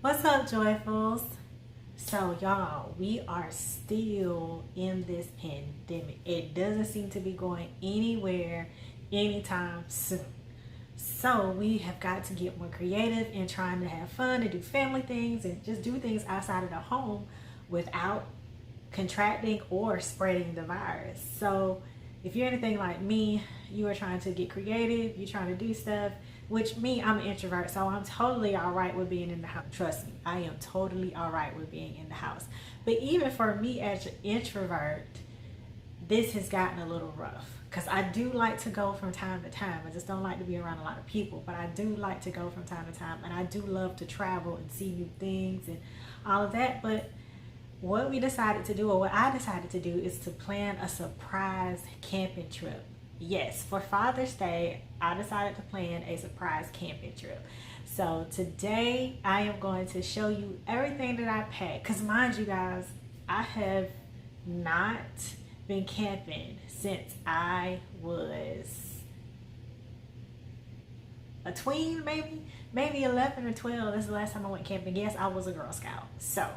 What's up, Joyfuls? So, y'all, we are still in this pandemic. It doesn't seem to be going anywhere anytime soon. So, we have got to get more creative in trying to have fun and do family things and just do things outside of the home without contracting or spreading the virus. So, if you're anything like me, you are trying to get creative, you're trying to do stuff, which me, I'm an introvert, so I'm totally all right with being in the house. Trust me, I am totally all right with being in the house. But even for me as an introvert, this has gotten a little rough because I do like to go from time to time. I just don't like to be around a lot of people, but I do like to go from time to time, and I do love to travel and see new things and all of that. But what we decided to do, or what I decided to do, is to plan a surprise camping trip. Yes, for Father's Day, I decided to plan a surprise camping trip. So today I am going to show you everything that I packed. Because mind you guys, I have not been camping since I was a tween, maybe 11 or 12. That's the last time I went camping. Yes, I was a Girl Scout. So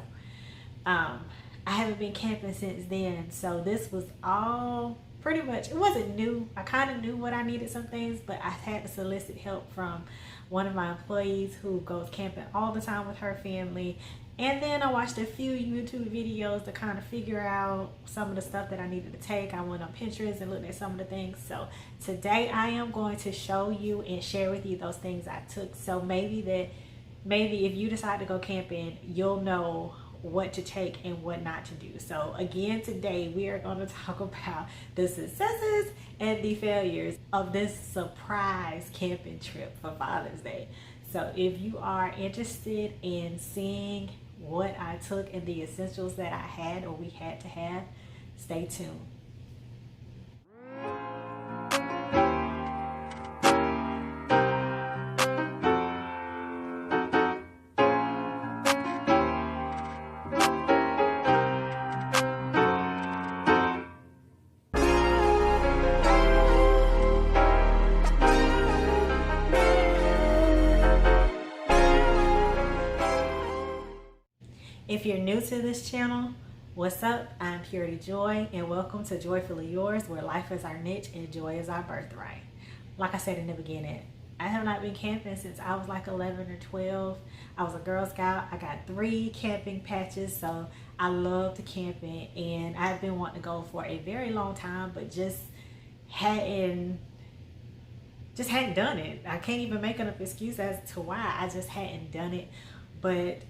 I haven't been camping since then. So this was all pretty much, it wasn't new. I kind of knew what I needed, some things, but I had to solicit help from one of my employees who goes camping all the time with her family. And then I watched a few YouTube videos to kind of figure out some of the stuff that I needed to take. I went on Pinterest and looked at some of the things. So today I am going to show you and share with you those things I took. So maybe if you decide to go camping, you'll know what to take and what not to do. So again, today we are going to talk about the successes and the failures of this surprise camping trip for Father's Day. So if you are interested in seeing what I took and the essentials that I had or we had to have, stay tuned. If you're new to this channel, what's up? I'm Purity Joy, and welcome to Joyfully Yours, where life is our niche and joy is our birthright. Like I said in the beginning, I have not been camping since I was like 11 or 12. I was a Girl Scout. I got 3 camping patches, so I love the camping, and I've been wanting to go for a very long time, but just hadn't done it. I can't even make an excuse as to why. I just hadn't done it. But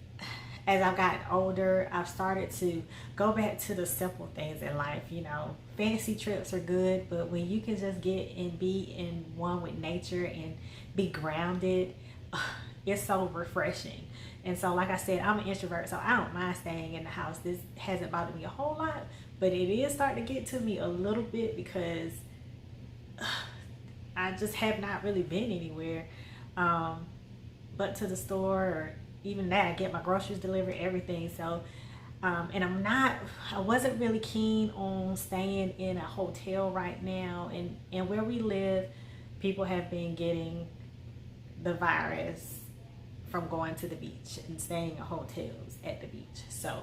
as I've gotten older, I've started to go back to the simple things in life. You know, fantasy trips are good, but when you can just get and be in one with nature and be grounded, it's so refreshing. And so, like I said, I'm an introvert, so I don't mind staying in the house. This hasn't bothered me a whole lot, but it is starting to get to me a little bit because I just have not really been anywhere but to the store, or even that, I get my groceries delivered, everything. So, and I wasn't really keen on staying in a hotel right now. And where we live, people have been getting the virus from going to the beach and staying in hotels at the beach. So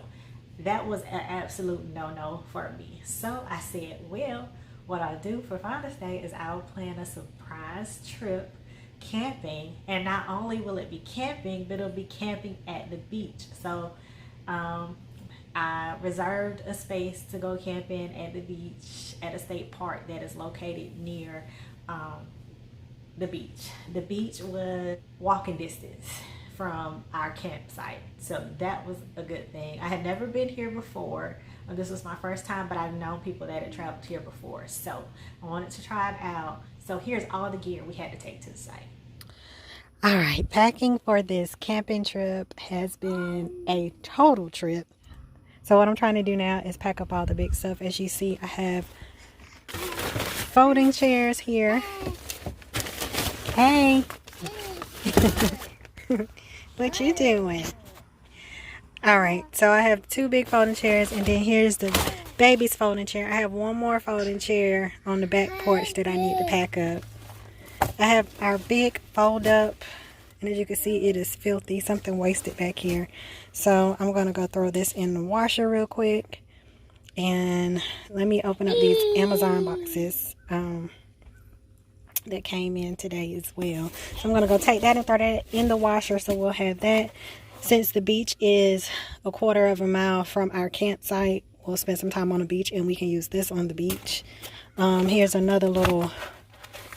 that was an absolute no-no for me. So I said, well, what I'll do for Father's Day is I'll plan a surprise trip camping, and not only will it be camping, but it'll be camping at the beach. So I reserved a space to go camping at the beach at a state park that is located near the beach. The beach was walking distance from our campsite, so that was a good thing. I had never been here before. This was my first time, but I've known people that had traveled here before, so I wanted to try it out. So here's all the gear we had to take to the site. All right, packing for this camping trip has been a total trip. So what I'm trying to do now is pack up all the big stuff. As you see, I have folding chairs here. Hey. What you doing? All right, so I have 2 big folding chairs, and then here's the baby's folding chair. I have 1 more folding chair on the back porch that I need to pack up. I have our big fold up And as you can see, it is filthy. Something wasted back here. So I'm going to go throw this in the washer real quick. And let me open up these Amazon boxes that came in today as well. So I'm going to go take that and throw that in the washer, so we'll have that. Since the beach is a 1/4 mile from our campsite, we'll spend some time on the beach and we can use this on the beach. Here's another little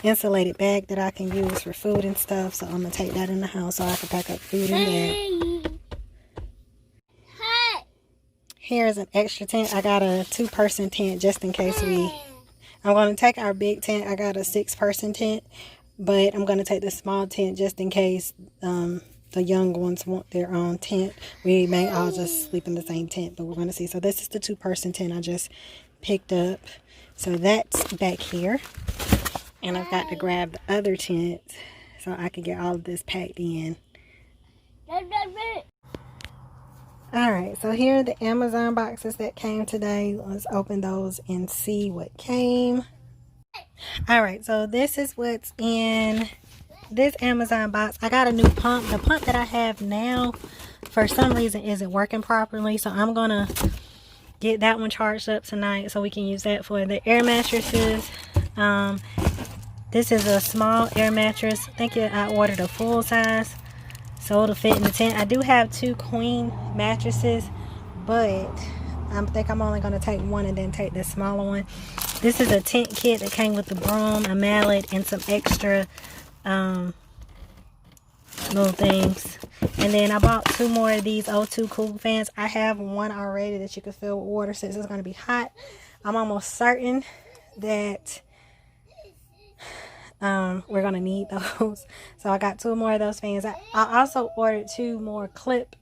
insulated bag that I can use for food and stuff, so I'm going to take that in the house so I can pack up food in there. Here's an extra tent. I got a 2-person tent just in case I'm going to take our big tent. I got a 6-person tent, but I'm going to take the small tent just in case the young ones want their own tent. We may all just sleep in the same tent, but we're going to see. So this is the 2-person tent I just picked up. So that's back here. And I've got to grab the other tent so I can get all of this packed in. Alright, so here are the Amazon boxes that came today. Let's open those and see what came. Alright, so this is what's in this Amazon box. I got a new pump. The pump that I have now, for some reason, isn't working properly. So I'm going to get that one charged up tonight so we can use that for the air mattresses. This is a small air mattress. I think I ordered a full size, so it'll fit in the tent. I do have 2 queen mattresses, but I think I'm only going to take one and then take the smaller one. This is a tent kit that came with the broom, a mallet, and some extra little things. And then I bought 2 more of these O2 cool fans. I have one already that you can fill with water since it's going to be hot. I'm almost certain that we're going to need those. So I got 2 more of those fans. I also ordered 2 more clip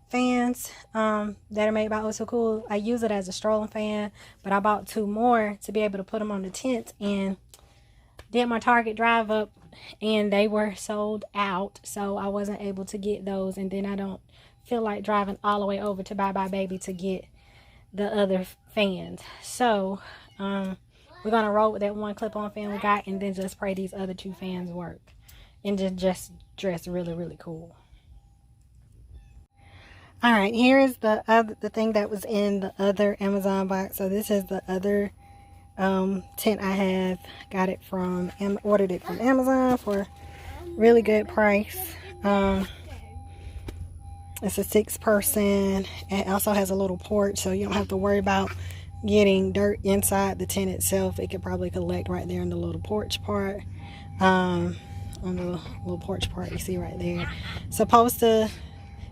fans that are made by O2 Cool. I use it as a strolling fan, but I bought 2 more to be able to put them on the tent, and did my Target drive up and they were sold out, so I wasn't able to get those. And then I don't feel like driving all the way over to Bye Bye Baby to get the other fans. So we're going to roll with that one clip-on fan we got, and then just pray these other 2 fans work. And just dress really, really cool. Alright, here is the thing that was in the other Amazon box. So this is the other tent I have. Got it from, ordered it from Amazon for really good price. It's a 6-person. It also has a little porch, so you don't have to worry about getting dirt inside the tent itself. It could probably collect right there in the little porch part. On the little porch part you see right there. Supposed to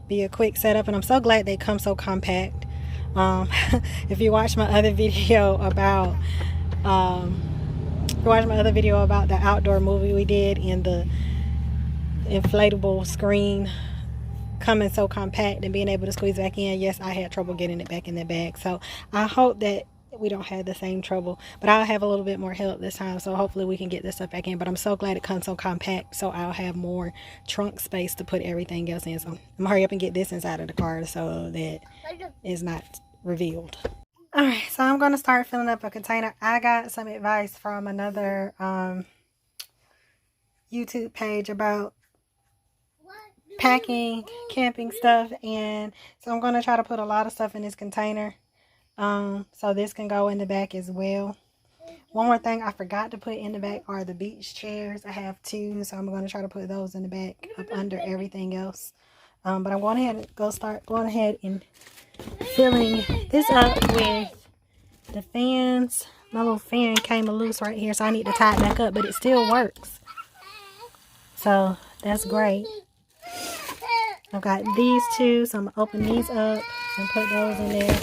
be a quick setup, and I'm so glad they come so compact. If you watch my other video about the outdoor movie we did, in the inflatable screen coming so compact and being able to squeeze back in, yes, I had trouble getting it back in the bag. So I hope that we don't have the same trouble, but I'll have a little bit more help this time, so hopefully we can get this stuff back in. But I'm so glad it comes so compact, so I'll have more trunk space to put everything else in. So I'm gonna hurry up and get this inside of the car so that it's not revealed. Alright, so I'm going to start filling up a container. I got some advice from another YouTube page about packing camping stuff, and so I'm going to try to put a lot of stuff in this container, so this can go in the back as well. One more thing I forgot to put in the back are the beach chairs. I have 2, so I'm going to try to put those in the back up under everything else. But I'm going ahead and filling this up with the fans. My little fan came loose right here, so I need to tie it back up, but it still works, so that's great. I've got these 2, so I'm going to open these up and put those in there.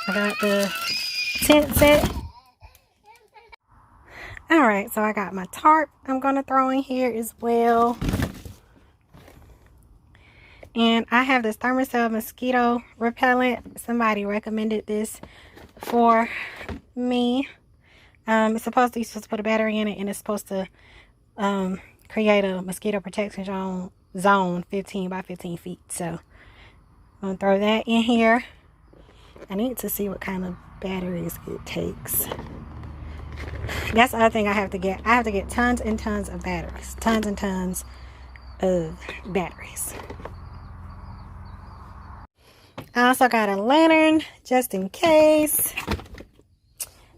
I got the tent set. Alright, so I got my tarp I'm going to throw in here as well. And I have this Thermacell mosquito repellent. Somebody recommended this for me. It's supposed to put a battery in it, and it's supposed to create a mosquito protection zone 15 by 15 feet. So I'm going to throw that in here. I need to see what kind of batteries it takes. That's the other thing I have to get. I have to get tons and tons of batteries. Tons and tons of batteries. I also got a lantern just in case.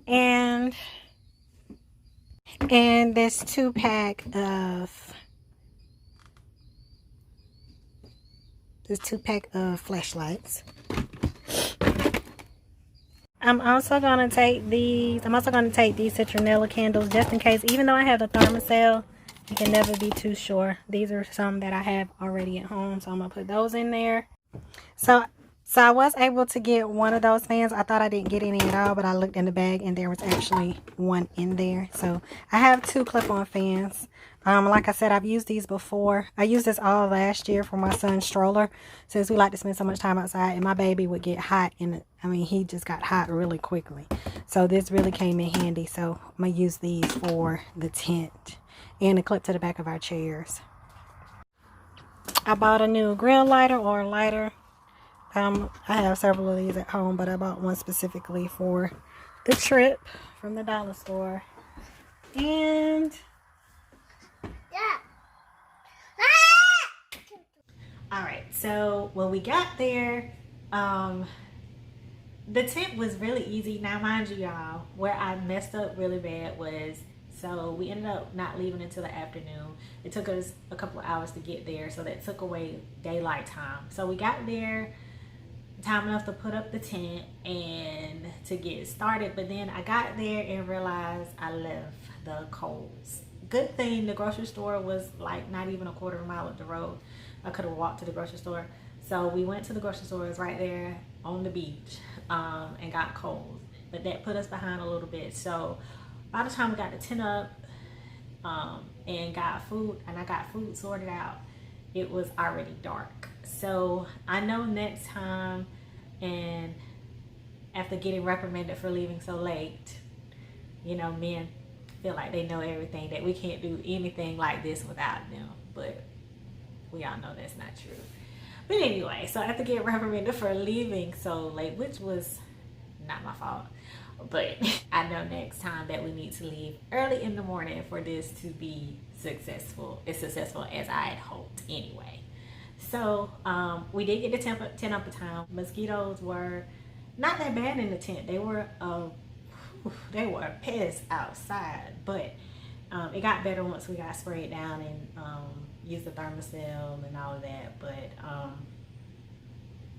And this 2-pack of flashlights. I'm also going to take these citronella candles just in case. Even though I have the thermocell, you can never be too sure. These are some that I have already at home, so I'm going to put those in there. So I was able to get one of those fans. I thought I didn't get any at all, but I looked in the bag and there was actually one in there. So I have 2 clip-on fans. Like I said, I've used these before. I used this all last year for my son's stroller, since we like to spend so much time outside, and my baby would get hot, and he just got hot really quickly. So this really came in handy. So I'm gonna use these for the tent and a clip to the back of our chairs. I bought a new grill lighter or lighter. I have several of these at home, but I bought one specifically for the trip from the dollar store. And Alright, so when we got there, the tent was really easy. Now mind you, y'all, where I messed up really bad was, so we ended up not leaving until the afternoon. It took us a couple of hours to get there, so that took away daylight time. So we got there time enough to put up the tent and to get started, but then I got there and realized I left the coals. Good thing the grocery store was like not even a quarter of a mile up the road. I could have walked to the grocery store. So we went to the grocery store. It was right there on the beach, and got coals, but that put us behind a little bit. So by the time we got the tent up, and got food, and I got food sorted out, it was already dark. So I know next time, and after getting reprimanded for leaving so late, you know, men feel like they know everything, that we can't do anything like this without them, but we all know that's not true. But anyway, so after getting reprimanded for leaving so late, which was not my fault, but I know next time that we need to leave early in the morning for this to be successful, as successful as I had hoped anyway. So we did get the tent up to town. Mosquitoes were not that bad in the tent. They were pests outside, but it got better once we got sprayed down and used the thermocell and all of that. But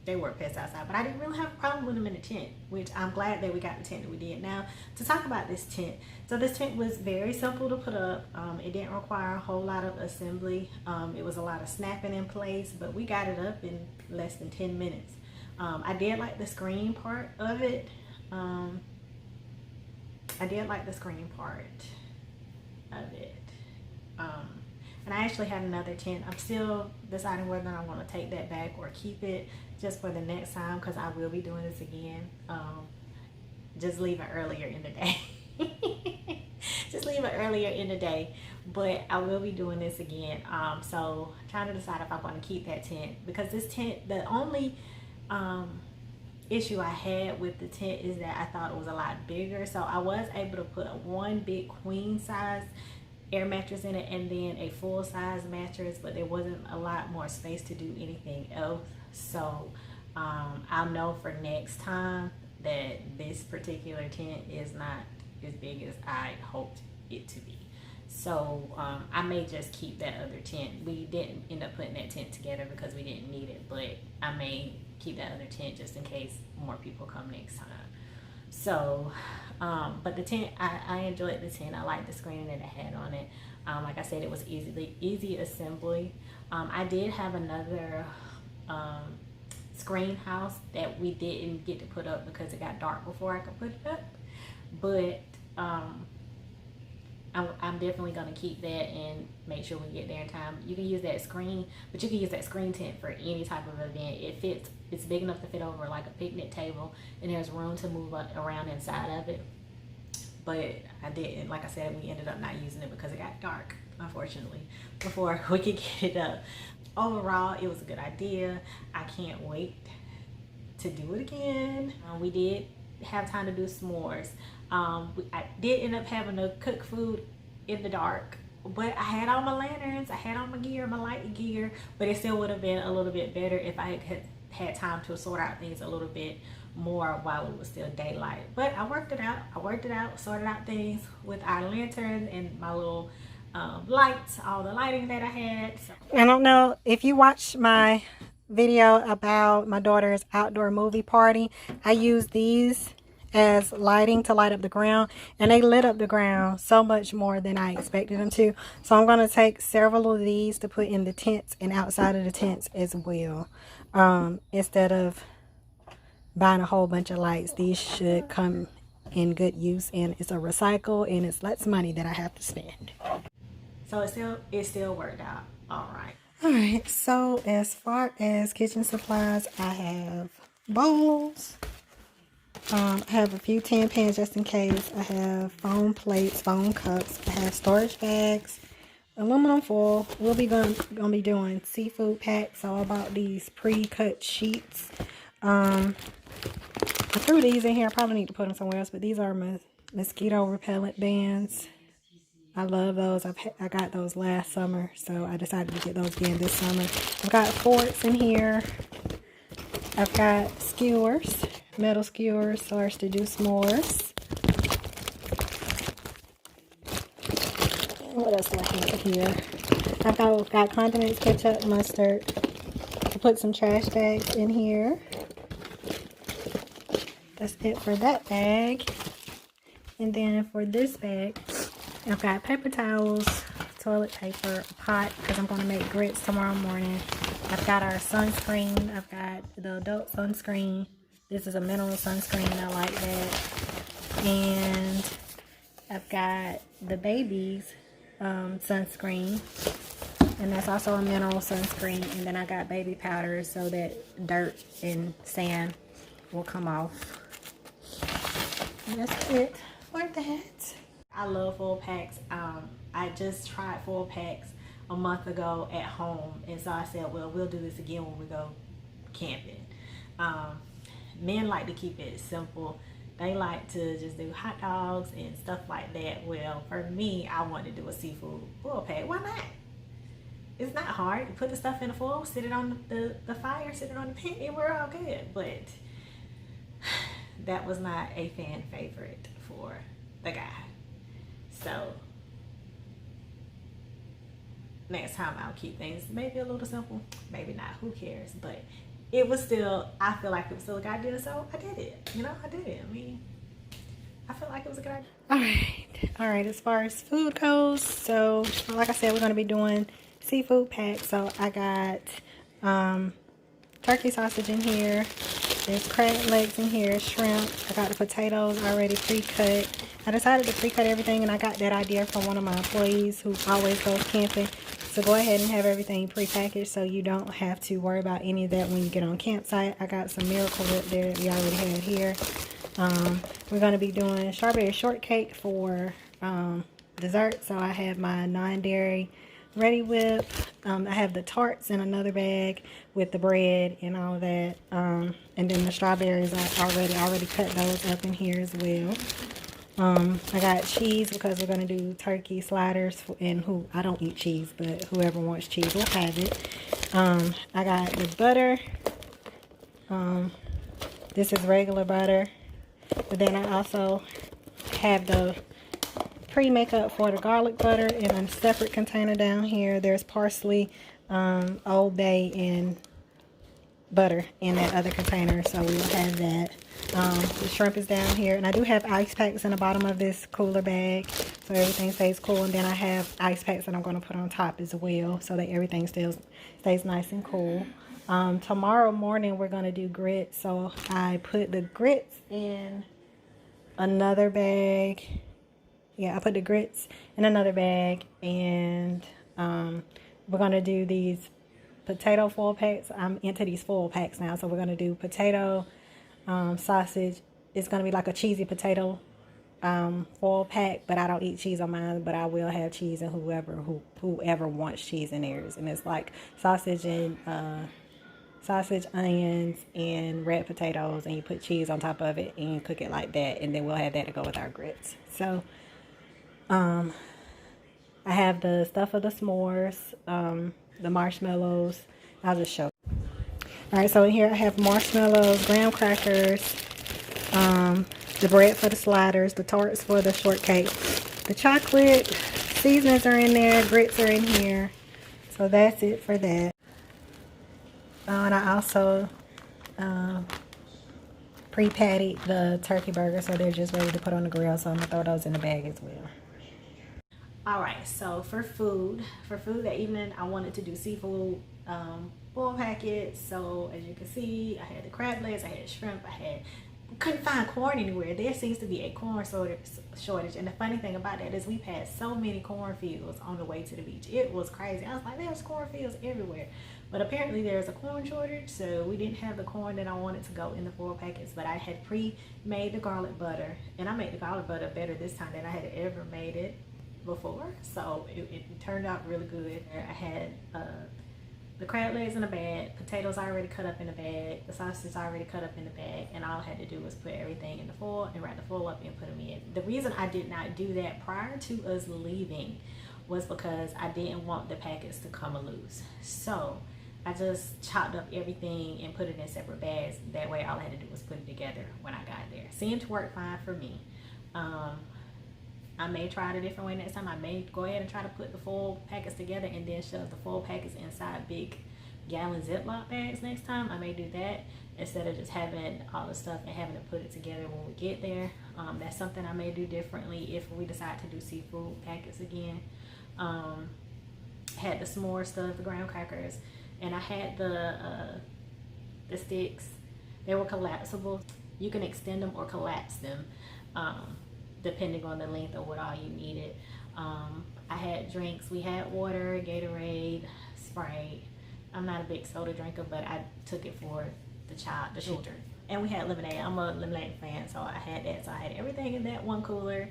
they were pests outside, but I didn't really have a problem with them in the tent, which I'm glad that we got the tent that we did. Now, to talk about this tent. So this tent was very simple to put up. It didn't require a whole lot of assembly. It was a lot of snapping in place, but we got it up in less than 10 minutes. I did like the screen part of it. And I actually had another tent. I'm still deciding whether I want to take that back or keep it just for the next time, because I will be doing this again. Just leave it earlier in the day. Just leave it earlier in the day. But I will be doing this again. So trying to decide if I want to keep that tent, because this tent, the only issue I had with the tent is that I thought it was a lot bigger. So I was able to put one big queen size air mattress in it and then a full size mattress, but there wasn't a lot more space to do anything else. So I'll know for next time that this particular tent is not as big as I hoped it to be. So I may just keep that other tent. We didn't end up putting that tent together because we didn't need it, but I may keep that other tent just in case more people come next time. So but the tent, I enjoyed the tent. I liked the screen that it had on it. Like I said, it was easy assembly. I did have another screen house that we didn't get to put up because it got dark before I could put it up, but I'm definitely going to keep that and make sure we get there in time. You can use that screen, but you can use that screen tent for any type of event. It fits, it's big enough to fit over like a picnic table, and there's room to move around inside of it. But I didn't, like I said, we ended up not using it because it got dark, unfortunately, before we could get it up. Overall, it was a good idea. I can't wait to do it again. We did have time to do s'mores. I did end up having to cook food in the dark but I had all my lanterns, I had all my gear, my light gear, but it still would have been a little bit better if I had time to sort out things a little bit more while it was still daylight. But I worked it out. Sorted out things with our lantern and my little lights, all the lighting that I had. So. I don't know if you watched my video about my daughter's outdoor movie party. I used these as lighting to light up the ground, and they lit up the ground so much more than I expected them to. So I'm going to take several of these to put in the tents and outside of the tents as well. Instead of buying a whole bunch of lights, these should come in good use, and it's a recycle, and it's less money that I have to spend. So it still worked out all right. All right, so as far as kitchen supplies, I have bowls. I have a few tin pans just in case. I have foam plates, foam cups. I have storage bags, aluminum foil. We'll be gonna be doing seafood packs. So I bought these pre-cut sheets. I threw these in here. I probably need to put them somewhere else, but these are my mosquito repellent bands. I love those. I got those last summer, so I decided to get those again this summer. I've got forks in here. I've got skewers, metal skewers, so as to do s'mores. What else do I have here? I've got condiments, ketchup, mustard. I put some trash bags in here. That's it for that bag. And then for this bag, I've got paper towels, toilet paper, a pot, because I'm going to make grits tomorrow morning. I've got our sunscreen. I've got the adult sunscreen. This is a mineral sunscreen. I like that. And I've got the baby's sunscreen. And that's also a mineral sunscreen. And then I got baby powder so that dirt and sand will come off. And that's it for that. I love full packs. I just tried full packs a month ago at home, and so I said, well, we'll do this again when we go camping. Men like to keep it simple. They like to just do hot dogs and stuff like that. Well, for me, I want to do a seafood full pack. Why not? It's not hard. You put the stuff in the foil, sit it on the fire, sit it on the pan, and we're all good. But that was not a fan favorite for the guy. So next time I'll keep things maybe a little simple, maybe not, who cares, but it was still, I feel like it was still a good idea, so I did it. I did it. I mean, I feel like it was a good idea. All right, as far as food goes, so like I said, we're going to be doing seafood packs. So I got turkey sausage in here, there's crab legs in here, shrimp. I got the potatoes already pre-cut. I decided to pre-cut everything, and I got that idea from one of my employees who always goes camping. So go ahead and have everything pre-packaged so you don't have to worry about any of that when you get on campsite. I got some Miracle Whip there that we already had here. We're going to be doing strawberry shortcake for dessert. So I have my non-dairy Ready Whip. I have the tarts in another bag with the bread and all that. And then the strawberries, I already cut those up in here as well. I got cheese because we're going to do turkey sliders, and I don't eat cheese, but whoever wants cheese will have it. I got the butter. This is regular butter, but then I also have the pre-makeup for the garlic butter in a separate container down here. There's parsley, Old Bay, and butter in that other container, so we will have that. The shrimp is down here, and I do have ice packs in the bottom of this cooler bag so everything stays cool, and then I have ice packs that I'm going to put on top as well so that everything still stays nice and cool. Tomorrow morning we're going to do grits, so I put the grits in another bag. I put the grits in another bag, and we're going to do these potato foil packs. I'm into these foil packs now, so we're going to do potato, sausage. It's going to be like a cheesy potato foil pack, but I don't eat cheese on mine, but I will have cheese in whoever wants cheese in theirs. And it's like sausage and sausage, onions, and red potatoes, and you put cheese on top of it and you cook it like that, and then we'll have that to go with our grits. So I have the stuff of the s'mores, the marshmallows. I'll just show. All right, so in here I have marshmallows, graham crackers, the bread for the sliders, the tarts for the shortcake, the chocolate seasonings are in there, grits are in here. So that's it for that. And I also pre-patted the turkey burgers, so they're just ready to put on the grill. So I'm gonna throw those in the bag as well. All right, so for food that evening, I wanted to do seafood boil packets. So as you can see, I had the crab legs, I had shrimp, couldn't find corn anywhere. There seems to be a corn shortage, and the funny thing about that is we've had so many cornfields on the way to the beach. It was crazy. I was like, there's cornfields everywhere, but apparently there's a corn shortage, so we didn't have the corn that I wanted to go in the foil packets. But I had pre-made the garlic butter, and I made the garlic butter better this time than I had ever made it before, so it turned out really good. I had the crab legs in a bag, potatoes already cut up in a bag, the sausages already cut up in the bag, and all I had to do was put everything in the foil and wrap the foil up and put them in. The reason I did not do that prior to us leaving was because I didn't want the packets to come loose. So I just chopped up everything and put it in separate bags. That way all I had to do was put it together when I got there. Seemed to work fine for me. I may try it a different way next time. I may go ahead and try to put the full packets together and then shove the full packets inside big gallon Ziploc bags next time. I may do that instead of just having all the stuff and having to put it together when we get there. That's something I may do differently if we decide to do seafood packets again. Had the s'more stuff, the graham crackers, and I had the sticks. They were collapsible. You can extend them or collapse them. Depending on the length of what all you needed. I had drinks. We had water, Gatorade, Sprite. I'm not a big soda drinker, but I took it for the children. And we had lemonade. I'm a lemonade fan, so I had that. So I had everything in that one cooler.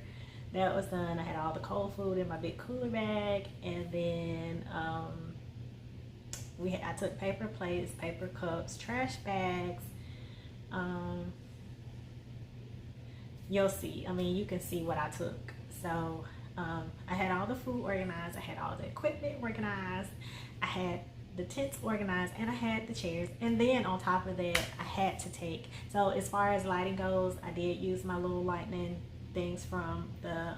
That was done. I had all the cold food in my big cooler bag, and then I took paper plates, paper cups, trash bags. You'll see. I mean, you can see what I took. So I had all the food organized. I had all the equipment organized. I had the tents organized, and I had the chairs. And then on top of that, I had to take. So as far as lighting goes, I did use my little lightning things from the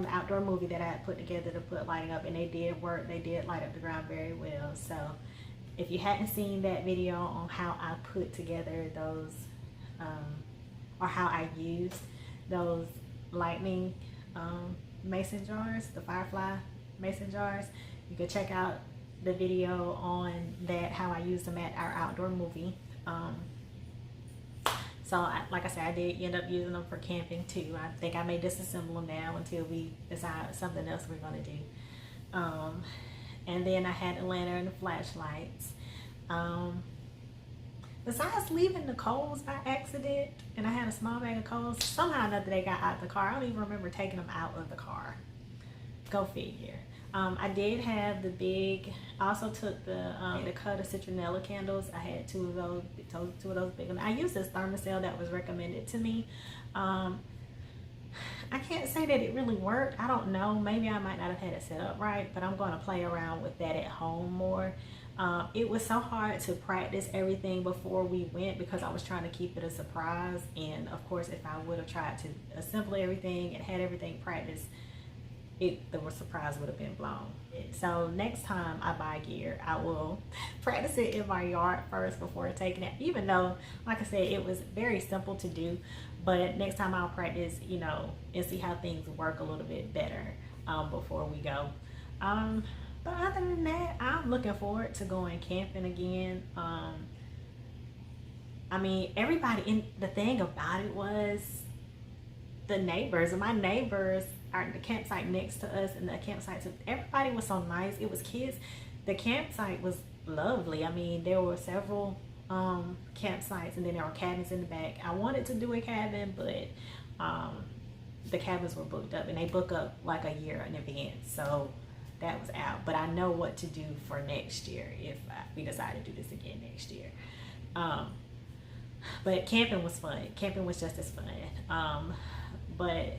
outdoor movie that I had put together to put lighting up, and they did work. They did light up the ground very well. So if you hadn't seen that video on how I put together those or how I used those lightning mason jars, the firefly mason jars, you can check out the video on that, how I used them at our outdoor movie. So like I said, I did end up using them for camping too. I think I may disassemble them now until we decide something else we're going to do. And then I had a lantern and the flashlights. Besides leaving the coals by accident, and I had a small bag of coals, somehow or another they got out of the car. I don't even remember taking them out of the car. Go figure. I did have the big, I also took the cut of citronella candles. I had two of those big ones. I used this thermocell that was recommended to me. I can't say that it really worked. I don't know. Maybe I might not have had it set up right, but I'm going to play around with that at home more. It was so hard to practice everything before we went because I was trying to keep it a surprise. And of course, if I would have tried to assemble everything and had everything practiced, the surprise would have been blown. So next time I buy gear, I will practice it in my yard first before taking it. Even though, like I said, it was very simple to do, but next time I'll practice, and see how things work a little bit better before we go. But other than that, I'm looking forward to going camping again. I mean, the thing about it was the neighbors. My neighbors are at the campsite next to us, and the campsite, everybody was so nice. It was kids. The campsite was lovely. I mean, there were several campsites, and then there were cabins in the back. I wanted to do a cabin, but the cabins were booked up, and they book up like a year in advance. So that was out, but I know what to do for next year if we decide to do this again next year. But camping was fun. Camping was just as fun. But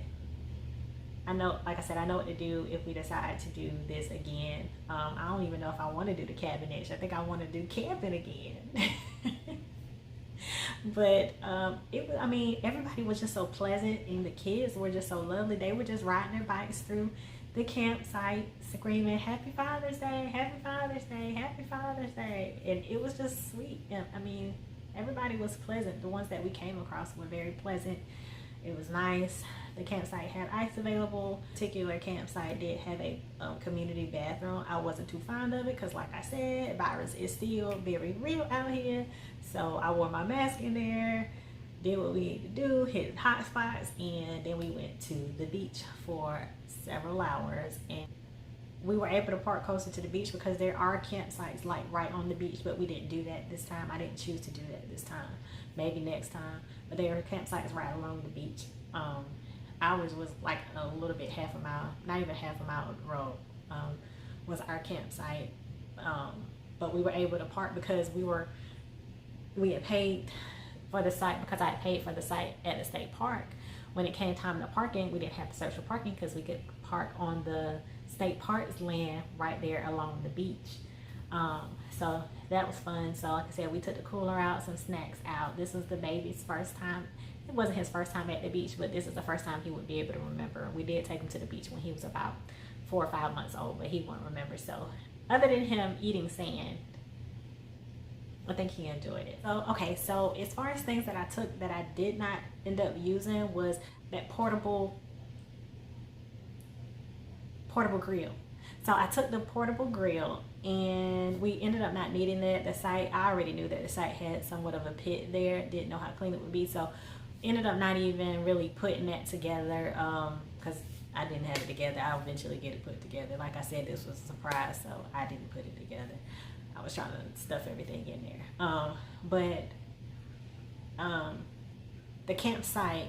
I know, like I said, I know what to do if we decide to do this again. I don't even know if I want to do the cabin niche. I think I want to do camping again. But it was, I mean, everybody was just so pleasant, and the kids were just so lovely. They were just riding their bikes through the campsite screaming, "Happy Father's Day, Happy Father's Day, Happy Father's Day." And it was just sweet. And, I mean, everybody was pleasant. The ones that we came across were very pleasant. It was nice. The campsite had ice available. Particular campsite did have a community bathroom. I wasn't too fond of it because, like I said, virus is still very real out here. So I wore my mask in there, did what we needed to do, hit hot spots, and then we went to the beach for several hours. And we were able to park closer to the beach because there are campsites like right on the beach, but we didn't do that this time. I didn't choose to do that this time. Maybe next time. But there are campsites right along the beach. Ours was like a little bit, half a mile, not even half a mile of the road, was our campsite. But we were able to park because we had paid for the site, because I had paid for the site at the state park. When it came time to parking, we didn't have to search for parking because we could park on the state park's land right there along the beach. So that was fun. So like I said, we took the cooler out, some snacks out. This was the baby's first time. It wasn't his first time at the beach, but this is the first time he would be able to remember. We did take him to the beach when he was about 4 or 5 months old, but he won't remember. So other than him eating sand, I think he enjoyed it. So, okay, so as far as things that I took that I did not end up using was that portable grill. So I took the portable grill, and we ended up not needing that. The site, I already knew that the site had somewhat of a pit there. Didn't know how clean it would be. So ended up not even really putting that together because I didn't have it together. I'll eventually get it put together. Like I said, this was a surprise, so I didn't put it together. I was trying to stuff everything in there. The campsite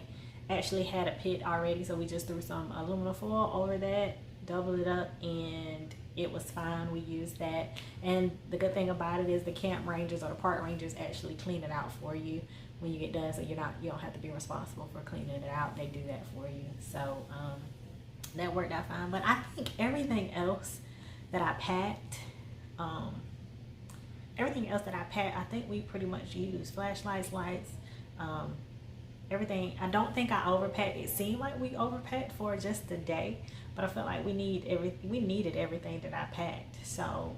actually had a pit already, so we just threw some aluminum foil over that, doubled it up, and it was fine. We used that. And the good thing about it is the camp rangers or the park rangers actually clean it out for you when you get done, so you don't have to be responsible for cleaning it out. They do that for you. So that worked out fine. But I think everything else that I packed, I think we pretty much used flashlights, lights, everything. I don't think I overpacked. It seemed like we overpacked for just the day, but I felt like we needed everything that I packed. So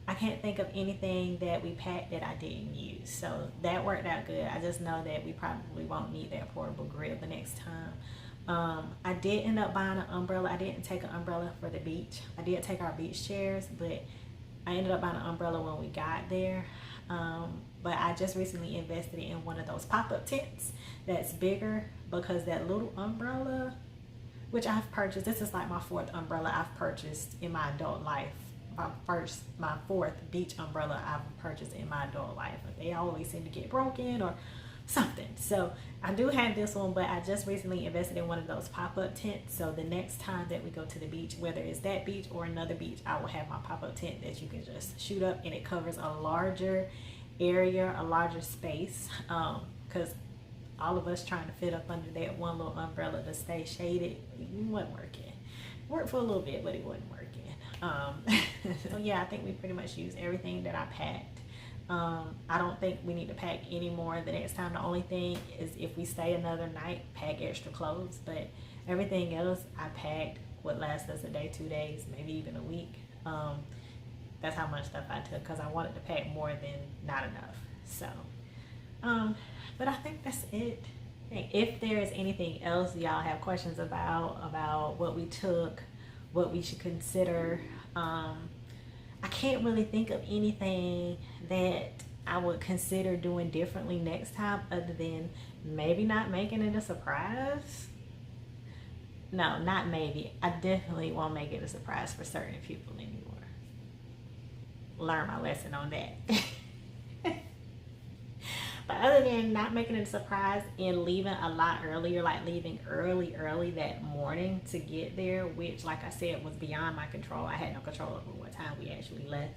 I can't think of anything that we packed that I didn't use. So that worked out good. I just know that we probably won't need that portable grill the next time. I did end up buying an umbrella. I didn't take an umbrella for the beach. I did take our beach chairs, but I ended up buying an umbrella when we got there. But I just recently invested in one of those pop-up tents that's bigger, because that little umbrella, which I've purchased, this is like my 4th umbrella I've purchased in my adult life. My 4th beach umbrella I've purchased in my adult life. But they always seem to get broken or something. So I do have this one, but I just recently invested in one of those pop-up tents. So the next time that we go to the beach, whether it's that beach or another beach, I will have my pop-up tent that you can just shoot up, and it covers a larger area, a larger space, because all of us trying to fit up under that one little umbrella to stay shaded, it wasn't working. Worked for a little bit, but it wasn't working. So yeah, I think we pretty much used everything that I packed. I don't think we need to pack any more the next time. The only thing is, if we stay another night, pack extra clothes. But everything else I packed would last us a day, 2 days, maybe even a week. That's how much stuff I took, because I wanted to pack more than not enough. So but I think that's it. If there is anything else y'all have questions about what we took, what we should consider, I can't really think of anything that I would consider doing differently next time, other than maybe not making it a surprise. No, not maybe. I definitely won't make it a surprise for certain people anymore. Learn my lesson on that. But other than not making it a surprise and leaving a lot earlier, like leaving early that morning to get there, which, like I said, was beyond my control. I had no control over what time we actually left.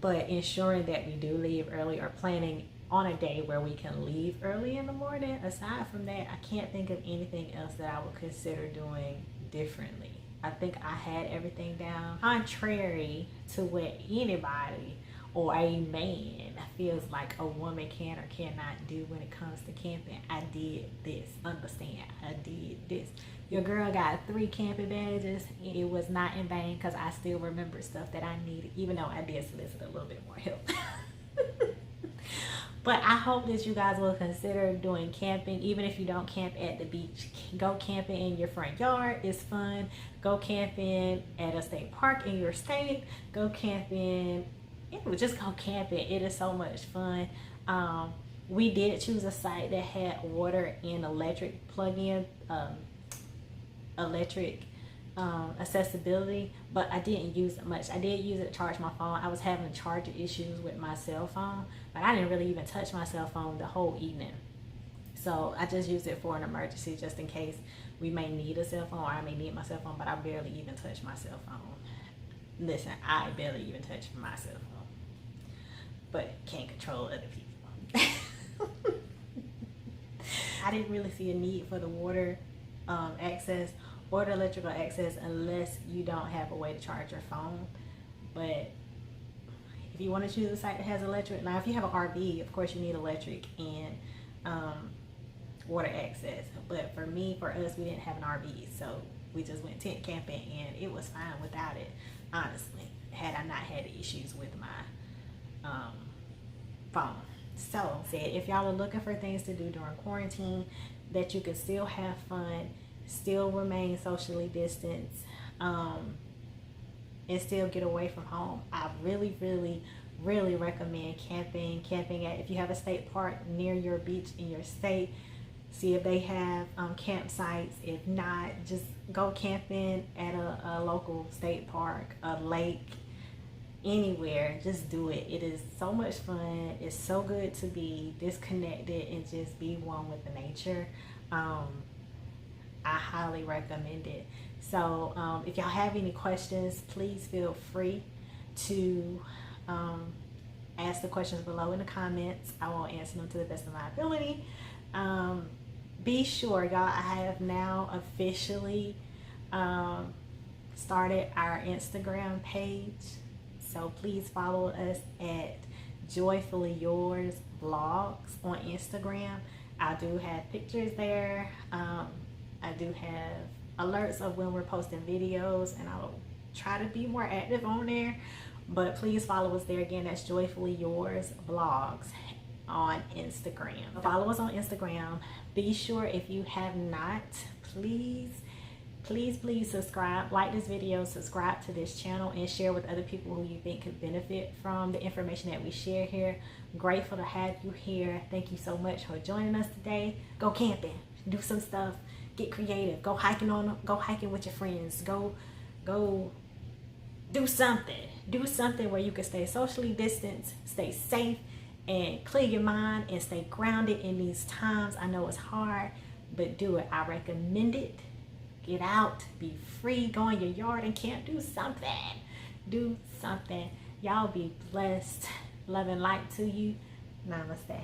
But ensuring that we do leave early, or planning on a day where we can leave early in the morning, aside from that, I can't think of anything else that I would consider doing differently. I think I had everything down. Contrary to what anybody or a man feels like a woman can or cannot do when it comes to camping, I did this. Understand, I did this. Your girl got 3 camping badges. It was not in vain, because I still remember stuff that I needed, even though I did solicit a little bit more help. But I hope that you guys will consider doing camping. Even if you don't camp at the beach, go camping in your front yard. It's fun. Go camping at a state park in your state. Go camping. Just go camping. It is so much fun. We did choose a site that had water and electric plug-in, electric accessibility, but I didn't use it much. I did use it to charge my phone. I was having charger issues with my cell phone, but I didn't really even touch my cell phone the whole evening. So I just used it for an emergency, just in case we may need a cell phone, or I may need my cell phone, but I barely even touch my cell phone. Listen, I barely even touch my cell phone, but can't control other people. I didn't really see a need for the water access or the electrical access unless you don't have a way to charge your phone. But if you want to choose a site that has electric, now if you have an RV, of course you need electric and water access. But for us, we didn't have an RV, so we just went tent camping, and it was fine without it, honestly, had I not had issues with my phone. So if y'all are looking for things to do during quarantine that you can still have fun, still remain socially distanced, and still get away from home, I really, really, really recommend camping. If you have a state park near your beach in your state, see if they have campsites. If not, just go camping at a local state park, a lake, anywhere. Just do it. It is so much fun. It's so good to be disconnected and just be one with the nature. I highly recommend it. So if y'all have any questions, please feel free to ask the questions below in the comments. I will answer them to the best of my ability. Be sure, y'all, I have now officially started our Instagram page. So please follow us at Joyfully Yours Vlogs on Instagram. I do have pictures there. I do have alerts of when we're posting videos, and I'll try to be more active on there. But please follow us there. Again, that's Joyfully Yours Vlogs on Instagram. Follow us on Instagram. Be sure, if you have not, please subscribe, like this video, subscribe to this channel, and share with other people who you think could benefit from the information that we share here. Grateful to have you here. Thank you so much for joining us today. Go camping, do some stuff, get creative, go hiking with your friends, go do something where you can stay socially distanced, stay safe, and clear your mind and stay grounded in these times. I know it's hard, but do it. I recommend it. Get out, be free, go in your yard and camp, do something. Y'all be blessed. Love and light to you. Namaste.